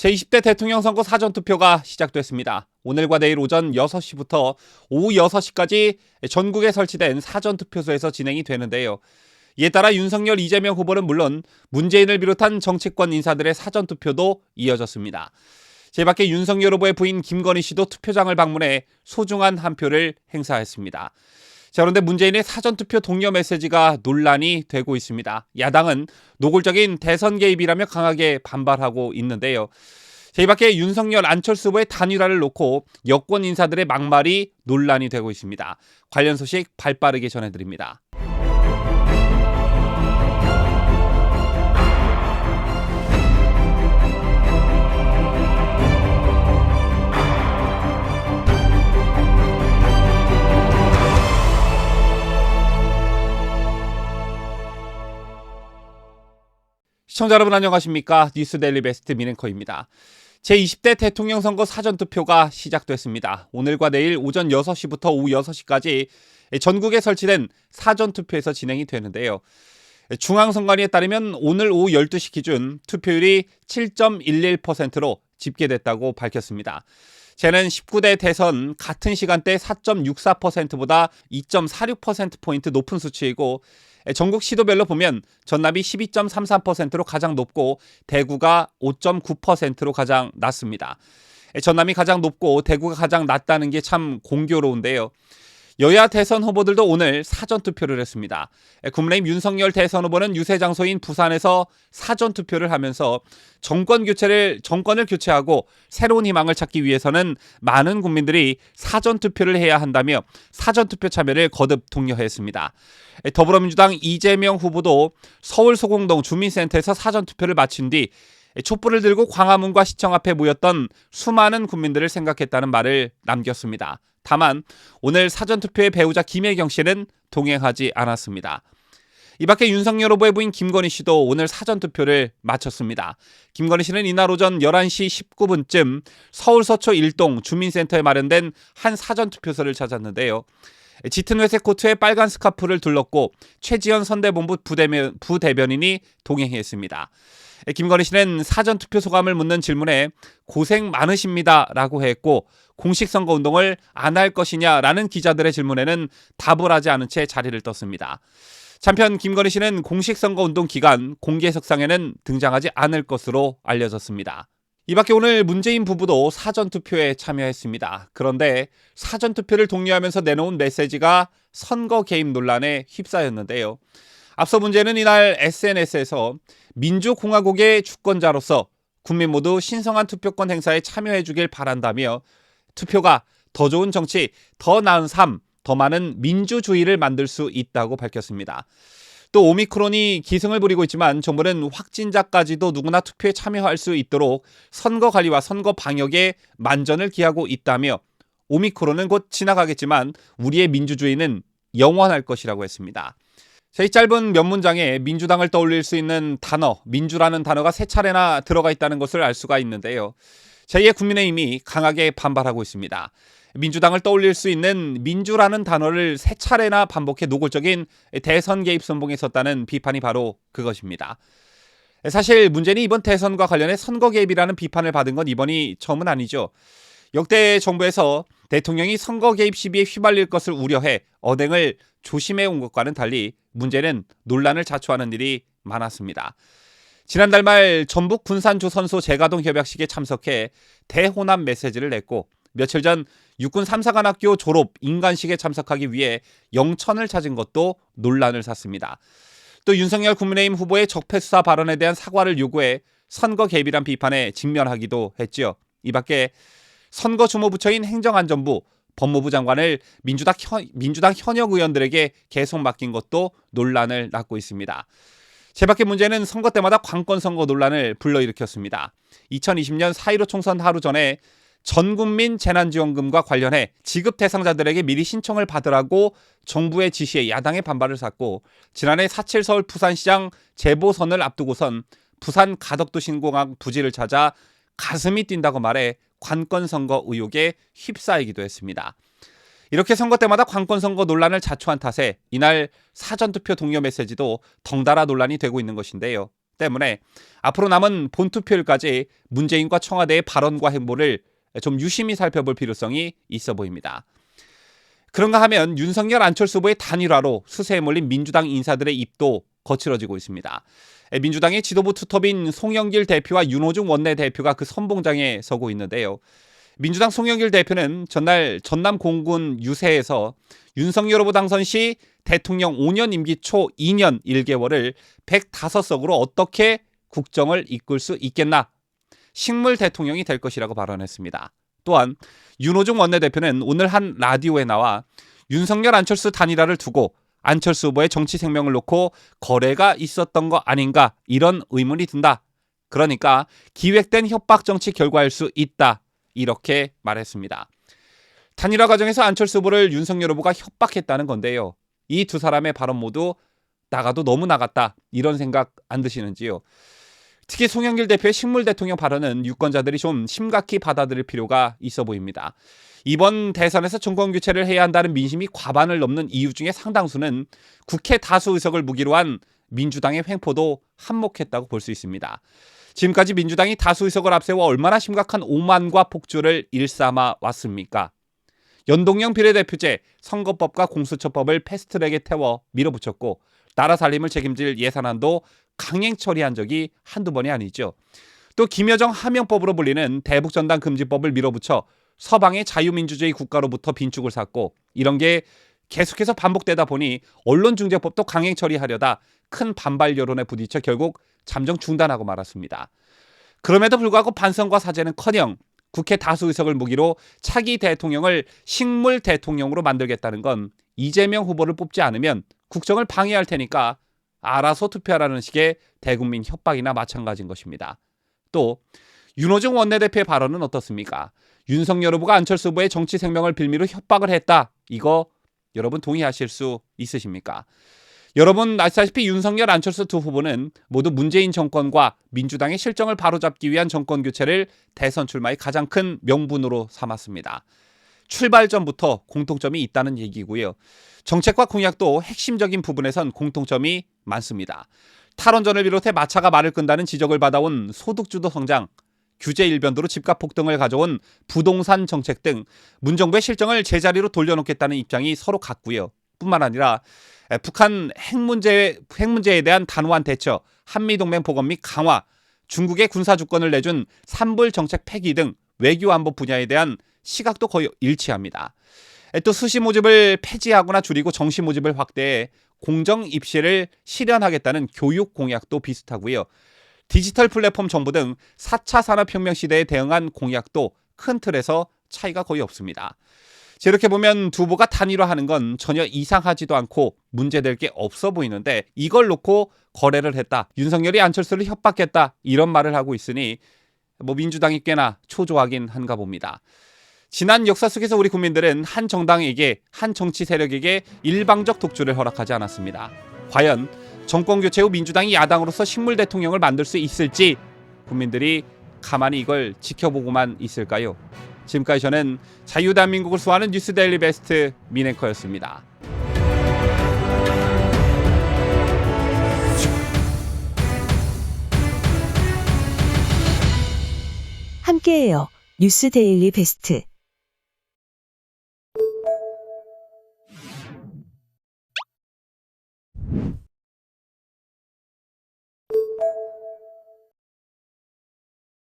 제20대 대통령 선거 사전투표가 시작됐습니다. 오늘과 내일 오전 6시부터 오후 6시까지 전국에 설치된 사전투표소에서 진행이 되는데요. 이에 따라 윤석열, 이재명 후보는 물론 문재인을 비롯한 정치권 인사들의 사전투표도 이어졌습니다. 제 밖에 윤석열 후보의 부인 김건희 씨도 투표장을 방문해 소중한 한 표를 행사했습니다. 자, 그런데 문재인의 사전투표 독려 메시지가 논란이 되고 있습니다. 야당은 노골적인 대선 개입이라며 강하게 반발하고 있는데요. 이 밖에 윤석열, 안철수 후보의 단일화를 놓고 여권 인사들의 막말이 논란이 되고 있습니다. 관련 소식 발빠르게 전해드립니다. 시청자 여러분 안녕하십니까? 뉴스데일리 베스트 민앵커입니다. 제20대 대통령 선거 사전투표가 시작됐습니다. 오늘과 내일 오전 6시부터 오후 6시까지 전국에 설치된 사전투표에서 진행이 되는데요. 중앙선관위에 따르면 오늘 오후 12시 기준 투표율이 7.11%로 집계됐다고 밝혔습니다. 쟤는 19대 대선 같은 시간대 4.64%보다 2.46%포인트 높은 수치이고 전국 시도별로 보면 전남이 12.33%로 가장 높고 대구가 5.9%로 가장 낮습니다. 전남이 가장 높고 대구가 가장 낮다는 게 참 공교로운데요. 여야 대선 후보들도 오늘 사전투표를 했습니다. 국민의힘 윤석열 대선 후보는 유세 장소인 부산에서 사전투표를 하면서 정권을 교체하고 새로운 희망을 찾기 위해서는 많은 국민들이 사전투표를 해야 한다며 사전투표 참여를 거듭 독려했습니다. 더불어민주당 이재명 후보도 서울 소공동 주민센터에서 사전투표를 마친 뒤 촛불을 들고 광화문과 시청 앞에 모였던 수많은 국민들을 생각했다는 말을 남겼습니다. 다만 오늘 사전투표의 배우자 김혜경 씨는 동행하지 않았습니다. 이 밖에 윤석열 후보의 부인 김건희 씨도 오늘 사전투표를 마쳤습니다. 김건희 씨는 이날 오전 11시 19분쯤 서울 서초 1동 주민센터에 마련된 한 사전투표소를 찾았는데요. 짙은 회색 코트에 빨간 스카프를 둘렀고 최지현 선대본부 부대변인이 동행했습니다. 김건희 씨는 사전투표 소감을 묻는 질문에 고생 많으십니다 라고 했고 공식 선거운동을 안 할 것이냐라는 기자들의 질문에는 답을 하지 않은 채 자리를 떴습니다. 한편 김건희 씨는 공식 선거운동 기간 공개석상에는 등장하지 않을 것으로 알려졌습니다. 이 밖에 오늘 문재인 부부도 사전투표에 참여했습니다. 그런데 사전투표를 독려하면서 내놓은 메시지가 선거 개입 논란에 휩싸였는데요. 앞서 문제는 이날 SNS에서 민주공화국의 주권자로서 국민 모두 신성한 투표권 행사에 참여해 주길 바란다며 투표가 더 좋은 정치, 더 나은 삶, 더 많은 민주주의를 만들 수 있다고 밝혔습니다. 또 오미크론이 기승을 부리고 있지만 정부는 확진자까지도 누구나 투표에 참여할 수 있도록 선거 관리와 선거 방역에 만전을 기하고 있다며 오미크론은 곧 지나가겠지만 우리의 민주주의는 영원할 것이라고 했습니다. 이 짧은 몇 문장에 민주당을 떠올릴 수 있는 단어, 민주라는 단어가 3차례나 들어가 있다는 것을 알 수가 있는데요. 제2의 국민의힘이 강하게 반발하고 있습니다. 민주당을 떠올릴 수 있는 민주라는 단어를 3차례나 반복해 노골적인 대선 개입 선봉에 섰다는 비판이 바로 그것입니다. 사실 문재인이 이번 대선과 관련해 선거 개입이라는 비판을 받은 건 이번이 처음은 아니죠. 역대 정부에서 대통령이 선거 개입 시비에 휘말릴 것을 우려해 언행을 조심해 온 것과는 달리 문제는 논란을 자초하는 일이 많았습니다. 지난달 말 전북 군산조선소 재가동 협약식에 참석해 대호남 메시지를 냈고 며칠 전 육군 3사관학교 졸업 인관식에 참석하기 위해 영천을 찾은 것도 논란을 샀습니다. 또 윤석열 국민의힘 후보의 적폐수사 발언에 대한 사과를 요구해 선거 개입이란 비판에 직면하기도 했죠. 이 밖에 선거주무부처인 행정안전부, 법무부 장관을 민주당 현역 의원들에게 계속 맡긴 것도 논란을 낳고 있습니다. 제밖에 문제는 선거 때마다 관건선거 논란을 불러일으켰습니다. 2020년 4.15 총선 하루 전에 전국민 재난지원금과 관련해 지급 대상자들에게 미리 신청을 받으라고 정부의 지시에 야당의 반발을 샀고 지난해 4.7 서울 부산시장 재보선을 앞두고선 부산 가덕도 신공항 부지를 찾아 가슴이 뛴다고 말해 관건선거 의혹에 휩싸이기도 했습니다. 이렇게 선거 때마다 관건선거 논란을 자초한 탓에 이날 사전투표 독려 메시지도 덩달아 논란이 되고 있는 것인데요. 때문에 앞으로 남은 본투표일까지 문재인과 청와대의 발언과 행보를 좀 유심히 살펴볼 필요성이 있어 보입니다. 그런가 하면 윤석열 안철수 후보의 단일화로 수세에 몰린 민주당 인사들의 입도 거칠어지고 있습니다. 민주당의 지도부 투톱인 송영길 대표와 윤호중 원내대표가 그 선봉장에 서고 있는데요. 민주당 송영길 대표는 전날 전남 공군 유세에서 윤석열 후보 당선 시 대통령 5년 임기 초 2년 1개월을 105석으로 어떻게 국정을 이끌 수 있겠나? 식물 대통령이 될 것이라고 발언했습니다. 또한 윤호중 원내대표는 오늘 한 라디오에 나와 윤석열 안철수 단일화를 두고 안철수 후보의 정치 생명을 놓고 거래가 있었던 거 아닌가 이런 의문이 든다. 그러니까 기획된 협박 정치 결과일 수 있다. 이렇게 말했습니다. 단일화 과정에서 안철수 후보를 윤석열 후보가 협박했다는 건데요. 이 두 사람의 발언 모두 나가도 너무 나갔다. 이런 생각 안 드시는지요? 특히 송영길 대표의 식물 대통령 발언은 유권자들이 좀 심각히 받아들일 필요가 있어 보입니다. 이번 대선에서 정권 교체를 해야 한다는 민심이 과반을 넘는 이유 중에 상당수는 국회 다수 의석을 무기로 한 민주당의 횡포도 한몫했다고 볼 수 있습니다. 지금까지 민주당이 다수 의석을 앞세워 얼마나 심각한 오만과 폭주를 일삼아 왔습니까? 연동형 비례대표제, 선거법과 공수처법을 패스트트랙에 태워 밀어붙였고 나라 살림을 책임질 예산안도 강행 처리한 적이 한두 번이 아니죠. 또 김여정 하명법으로 불리는 대북전단 금지법을 밀어붙여 서방의 자유민주주의 국가로부터 빈축을 샀고 이런 게 계속해서 반복되다 보니 언론중재법도 강행 처리하려다 큰 반발 여론에 부딪혀 결국 잠정 중단하고 말았습니다. 그럼에도 불구하고 반성과 사죄는커녕 국회 다수 의석을 무기로 차기 대통령을 식물 대통령으로 만들겠다는 건 이재명 후보를 뽑지 않으면 국정을 방해할 테니까 알아서 투표하라는 식의 대국민 협박이나 마찬가지인 것입니다. 또 윤호중 원내대표의 발언은 어떻습니까? 윤석열 후보가 안철수 후보의 정치 생명을 빌미로 협박을 했다. 이거 여러분 동의하실 수 있으십니까? 여러분 아시다시피 윤석열 안철수 두 후보는 모두 문재인 정권과 민주당의 실정을 바로잡기 위한 정권 교체를 대선 출마의 가장 큰 명분으로 삼았습니다. 출발 전부터 공통점이 있다는 얘기고요. 정책과 공약도 핵심적인 부분에선 공통점이 많습니다. 탈원전을 비롯해 마차가 말을 끈다는 지적을 받아온 소득주도 성장, 규제 일변도로 집값 폭등을 가져온 부동산 정책 등 문정부의 실정을 제자리로 돌려놓겠다는 입장이 서로 같고요. 뿐만 아니라 북한 핵 문제에 대한 단호한 대처, 한미동맹 복원 및 강화, 중국의 군사 주권을 내준 산불 정책 폐기 등 외교 안보 분야에 대한 시각도 거의 일치합니다. 또 수시 모집을 폐지하거나 줄이고 정시 모집을 확대해 공정 입시를 실현하겠다는 교육 공약도 비슷하고요. 디지털 플랫폼 정보 등 4차 산업혁명 시대에 대응한 공약도 큰 틀에서 차이가 거의 없습니다. 이렇게 보면 두 후보가 단일화하는 건 전혀 이상하지도 않고 문제될 게 없어 보이는데 이걸 놓고 거래를 했다. 윤석열이 안철수를 협박했다. 이런 말을 하고 있으니 민주당이 꽤나 초조하긴 한가 봅니다. 지난 역사 속에서 우리 국민들은 한 정당에게, 한 정치 세력에게 일방적 독주를 허락하지 않았습니다. 과연 정권 교체 후 민주당이 야당으로서 식물 대통령을 만들 수 있을지 국민들이 가만히 이걸 지켜보고만 있을까요? 지금까지 저는 자유대한민국을 수호하는 뉴스데일리 베스트 민앵커였습니다. 함께해요. 뉴스데일리 베스트.